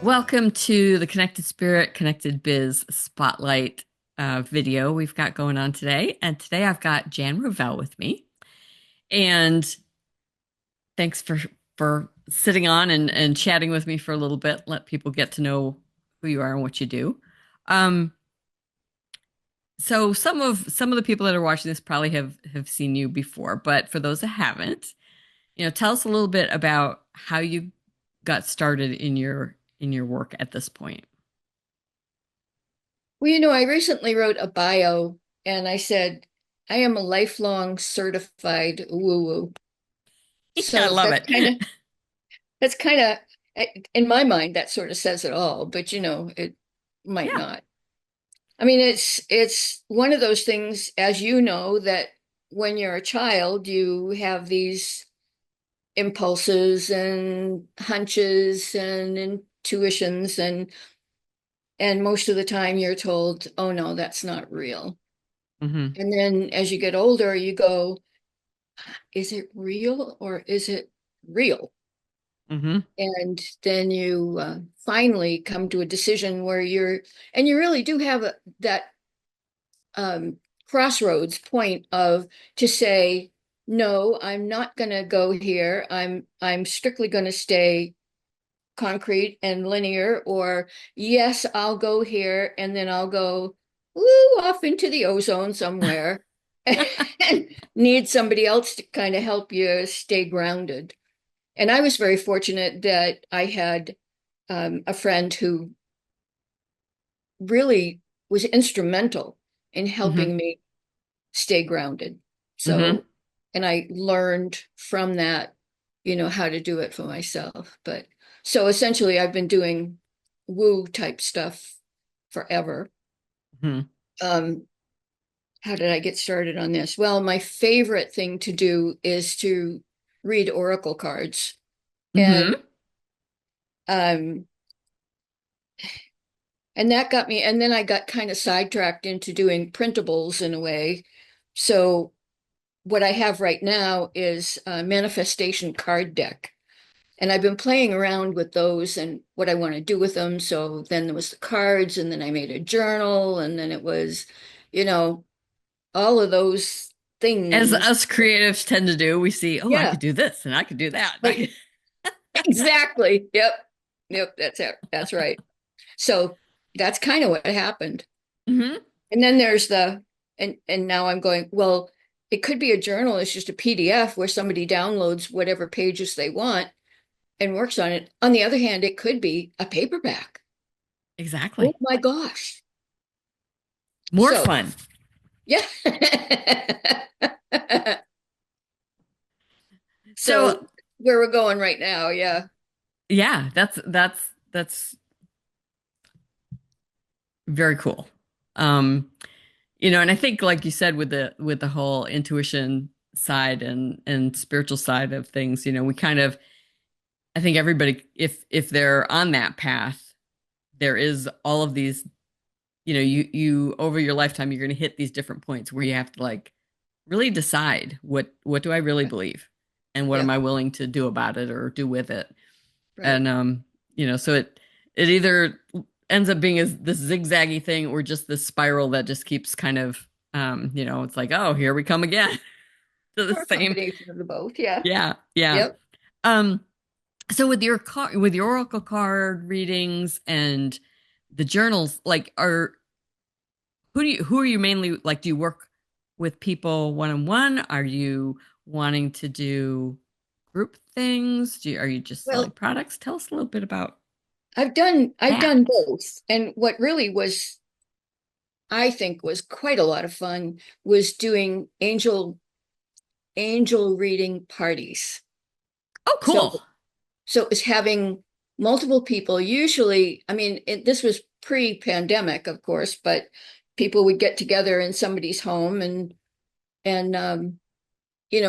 Welcome to the Connected Spirit, Connected Biz Spotlight video we've got going on today. And today I've got Jan Revell with me. And thanks for sitting on and chatting with me for a little bit. Let people get to know who you are and what you do. Um, so some of the people that are watching this probably have seen you before, but for those that haven't, tell us a little bit about how you got started in your work at this point. Well, I recently wrote a bio and I said, I am a lifelong certified woo-woo. I So love it. that's kind of, in my mind, that sort of says it all, but it might Yeah. not. I mean, it's one of those things, as you know, that when you're a child, you have these impulses and hunches and intuitions and most of the time you're told, oh no, that's not real. Hmm. And then as you get older, you go, is it real or is it real? Hmm. And then you finally come to a decision where and you really do have that um, crossroads point of to say, no, I'm not going to go here. I'm strictly going to stay concrete and linear, or yes, I'll go here and then I'll go off into the ozone somewhere and need somebody else to kind of help you stay grounded. And I was very fortunate that I had a friend who really was instrumental in Hmm. helping me stay grounded. Hmm. So, and I learned from that, how to do it for myself. But so essentially, I've been doing woo type stuff forever. Hmm. Um, how did I get started on this? Well, my favorite thing to do is to read oracle cards. And Hmm. um and that got me, and then I got kind of sidetracked into doing printables in a way. So what I have right now is a manifestation card deck. And I've been playing around with those and what I want to do with them. So then there was the cards, and then I made a journal, and then it was, you know, all of those As things. us creatives tend to do, we see, oh, I Yeah, could do this and I could do that. like exactly. Yep. Yep, that's it. That's right. So that's kind of what happened. Hmm. And then there's and now I'm going, well, it could be a journal, it's just a PDF where somebody downloads whatever pages they want and works on it. On the other hand, it could be a paperback. Oh Exactly. my gosh. More So, fun. yeah. So, So, where we're going right now, yeah. yeah, that's very cool. Um, and I think like you said with the whole intuition side and spiritual side of things, we kind of I think everybody if they're on that path, there is all of these you over your lifetime you're going to hit these different points where you have to like really decide what do I really believe and what am Yeah, I willing to do about it or do with it. right. And so it either ends up being this zigzaggy thing or just this spiral that just keeps kind of it's like, oh, here we come again to the Or a same. combination of the both, yeah. Yeah, yeah. Yep. um so with your oracle card readings and the journals, like are who are you mainly like? Do you work with people one on one? Are you wanting to do group things? Are you just selling Well, products? Tell us a little bit about I've that. done both. And what really was I think was quite a lot of fun was doing angel reading parties. Oh, So cool. so it was having multiple people. Usually, I mean, this was pre-pandemic, of course, but people would get together in somebody's home and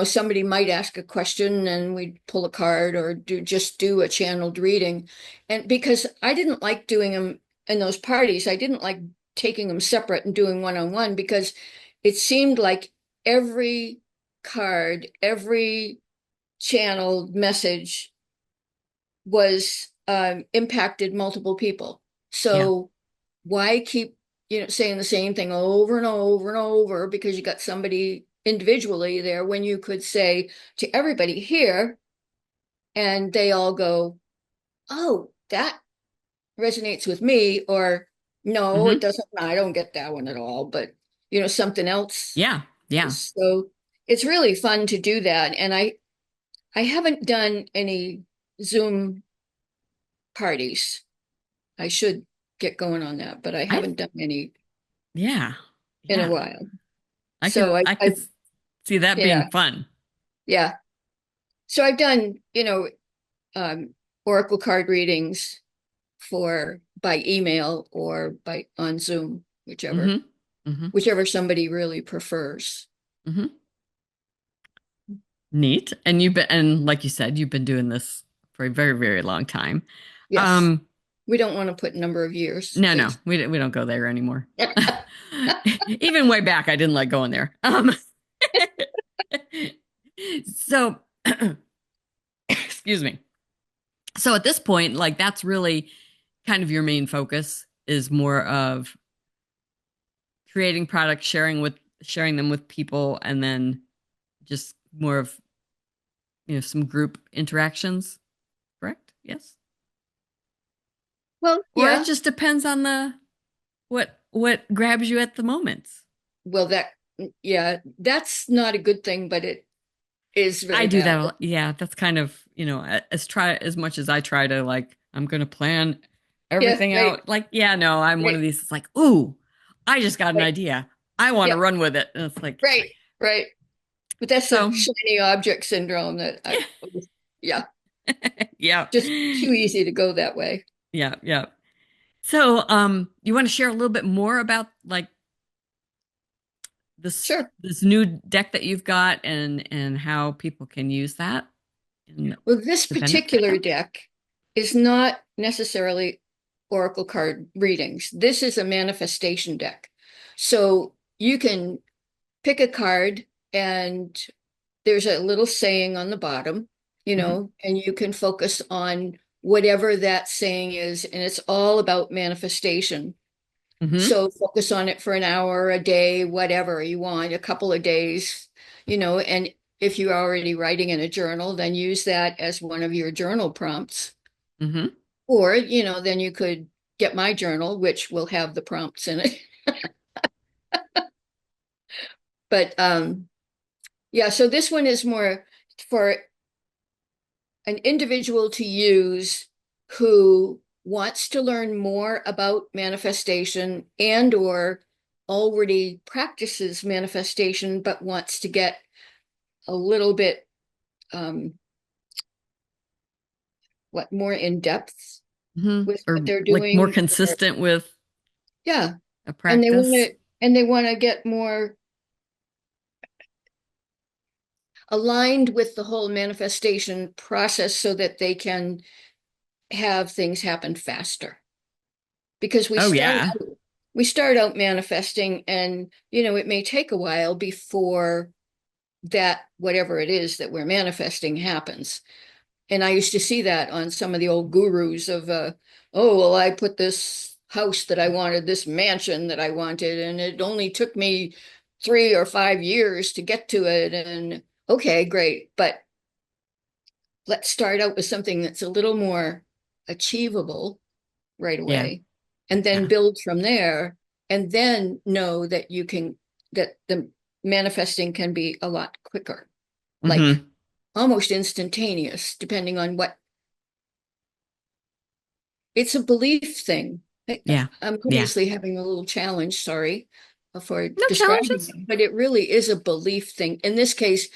somebody might ask a question and we'd pull a card or do a channeled reading. And because I didn't like doing them in those parties, I didn't like taking them separate and doing one-on-one because it seemed like every card, every channeled message was impacted multiple people. Yeah. So why keep, saying the same thing over and over and over because you got somebody individually there when you could say to everybody here and they all go, oh, that resonates with me, or no, it Hmm. doesn't. I don't get that one at all, but something else. Yeah. Yeah. So it's really fun to do that. And I haven't done any Zoom parties. I should get going on that, but I I, haven't done any yeah. in a Yeah. while. So I could see that being yeah, fun. yeah. So I've done, Oracle card readings for by email or by on Zoom, whichever, Hmm. Hmm. whichever somebody really prefers. Hmm. Neat. And and like you said, you've been doing this for a very, very long time. Yes. Um, We don't want to put number of years no, no, because we don't go there anymore. Even way back, I didn't like going there. So, excuse me. So at this point, like that's really kind of your main focus is more of creating products, sharing them with people, and then just more of some group interactions. Correct? Yes. well, Or it yeah. just depends on the what grabs you at the moment. Well, yeah, that's not a good thing, but it is I very do that a valid. lot. Yeah, that's kind of, as much as I try to like I'm going to plan Yeah, everything right, out. Like, yeah, no, I'm one right, of these. It's like, ooh, I just got an right. idea. I want to Yep, run with it. And it's like, right, right. But that's the so shiny object syndrome that yeah, yeah. just too easy to go that way. Yeah, yeah. So, you want to share a little bit more about like Sure. this new deck that you've got and how people can use that and Well, this the benefits that particular comes? deck is not necessarily Oracle card readings. This is a manifestation deck. So you can pick a card and there's a little saying on the bottom, Hmm. and you can focus on whatever that saying is, and it's all about manifestation. Hmm. So focus on it for an hour, a day, whatever you want, a couple of days, and if you're already writing in a journal, then use that as one of your journal prompts. Hmm. Or, then you could get my journal, which will have the prompts in it. But yeah, so this one is more for an individual to use who wants to learn more about manifestation and or already practices manifestation but wants to get a little bit um, more in depth Hmm. with what Or they're like more doing, or consistent with yeah, a and they want practice. to and they want to get more aligned with the whole manifestation process so that they can have things happen faster, because Oh yeah. we start out manifesting, and it may take a while before that whatever it is that we're manifesting happens. And I used to see that on some of the old gurus of oh well, I put this house that I wanted, this mansion that I wanted, and it only took me 3 or 5 years to get to it. And okay, great, but let's start out with something that's a little more achievable right Yeah. away, and then Yeah. build from there, and then know that that the manifesting can be a lot quicker, like Hmm. almost instantaneous, depending on what it's a belief thing. Yeah. I'm Yeah. obviously having a little challenge, sorry for No describing challenges. it, but it really is a belief thing. In this case,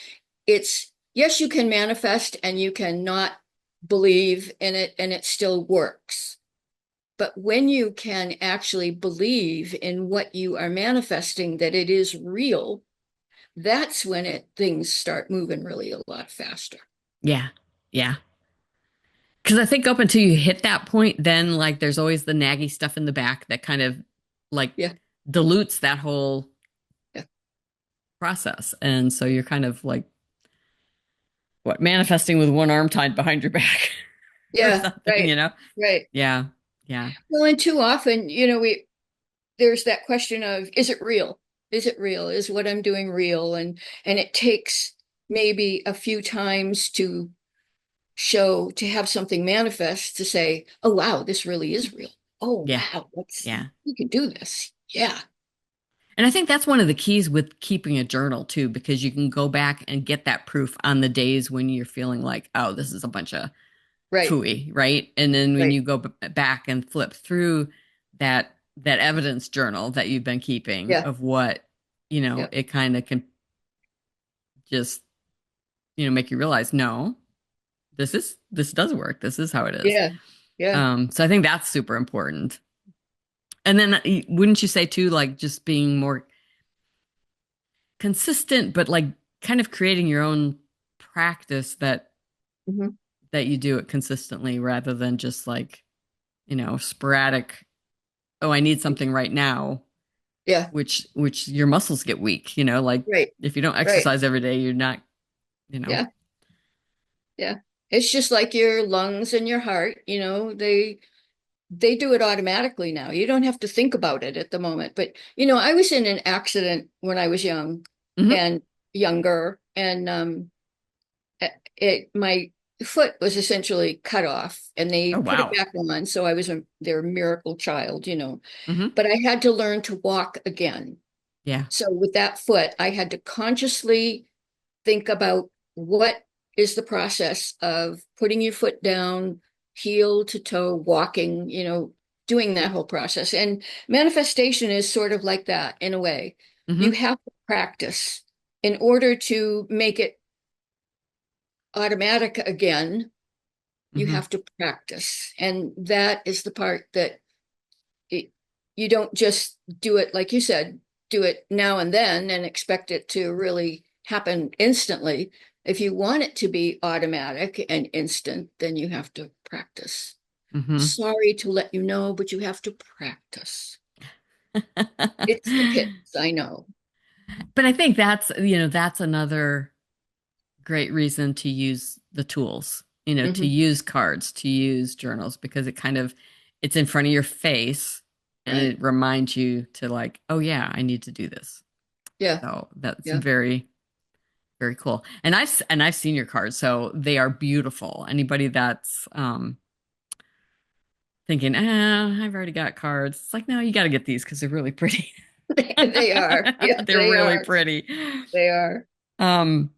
it's yes, you can manifest and you cannot believe in it and it still works. But when you can actually believe in what you are manifesting, that it is real, that's when things start moving really a lot faster. Yeah. Yeah. Because I think up until you hit that point, then like there's always the naggy stuff in the back that kind of like Yeah, dilutes that whole yeah, process. And so you're kind of like, what, manifesting with one arm tied behind your back. or Yeah, something, right, right. Yeah. Yeah. Well, and too often, there's that question of, is it real? Is it real? Is what I'm doing real? And it takes maybe a few times to have something manifest to say, oh wow, this really is real. Oh Yeah. wow, let's Yeah. we can do this. Yeah, And I think that's one of the keys with keeping a journal too, because you can go back and get that proof on the days when you're feeling like, oh, this is a bunch of right, phooey, right? And then when right. you go back and flip through that evidence journal that you've been keeping Yeah, of what, yeah, it kind of can just, make you realize, no, this does work. This is how it is. yeah, yeah. So I think that's super important. And then wouldn't you say too, like just being more consistent, but like kind of creating your own practice Hmm. that you do it consistently rather than just like, sporadic, oh, I need something right now, Yeah, which your muscles get weak, like right, if you don't right. exercise every day, you're not, you know. Yeah, yeah. It's just like your lungs and your heart, they do it automatically now. You don't have to think about it at the moment. But I was in an accident when I was young Hmm. and younger, and my foot was essentially cut off, and they Oh, put it wow. back on. So I was their miracle child. Hmm. But I had to learn to walk again. Yeah. So with that foot, I had to consciously think about what is the process of putting your foot down, heel to toe, walking, doing that whole process. And manifestation is sort of like that in a way. You Hmm. have to practice in order to make it automatic again. You Hmm. have to practice. And that is the part that it, you don't just do it, like you said, do it now and then and expect it to really happen instantly. If you want it to be automatic and instant, then you have to practice. Hmm. Sorry to let you know, but you have to practice. It's the pits, I know. But I think that's another great reason to use the tools, to Hmm. use cards, to use journals, because it's in front of your face and Right. it reminds you to like, oh yeah, I need to do this. Yeah. So that's Yeah. very, very cool. And I've seen your cards, so they are beautiful. Anybody that's thinking, I've already got cards. It's like, no, you got to get these because they're really pretty. They are. Yeah, They're they really are. pretty. They are. Um,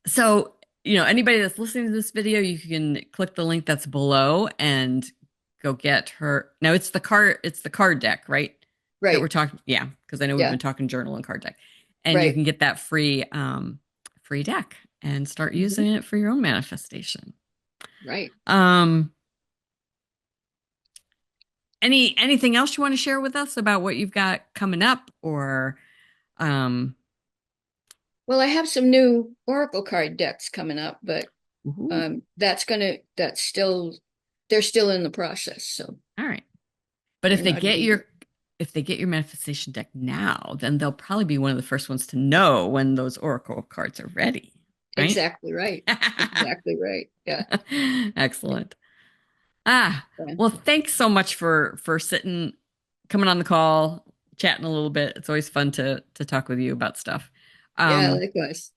So, anybody that's listening to this video, you can click the link that's below and go get her. Now it's the card deck, right? That we're Right. talking, yeah, because I know we've Yeah. been talking journal and card deck. And you Right. can get that free deck and start Hmm. using it for your own manifestation. Right. Um, anything else you want to share with us about what you've got coming up or um Well, I have some new Oracle card decks coming up, but ooh, that's still they're still in the process, so all right. But they're not even if they get your manifestation deck now, then they'll probably be one of the first ones to know when those oracle cards are ready, right? exactly right. Exactly right. Yeah. Excellent. Ah, Yeah. well, thanks so much for coming on the call, chatting a little bit. It's always fun to talk with you about stuff. Yeah, Um, likewise.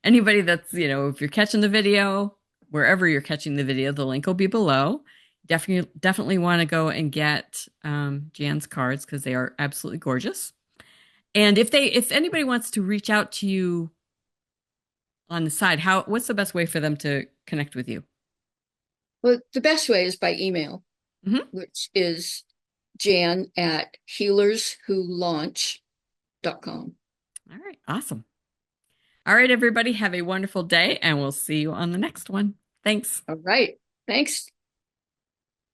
Anybody that's, if you're catching the video, wherever you're catching the video, the link will be below. Definitely want to go and get Jan's cards because they are absolutely gorgeous. And if anybody wants to reach out to you on the side, what's the best way for them to connect with you? Well, the best way is by email, Hmm. which is jan@healerswholaunch.com. All right, awesome. All right, everybody, have a wonderful day, and we'll see you on the next one. Thanks. All right. Thanks.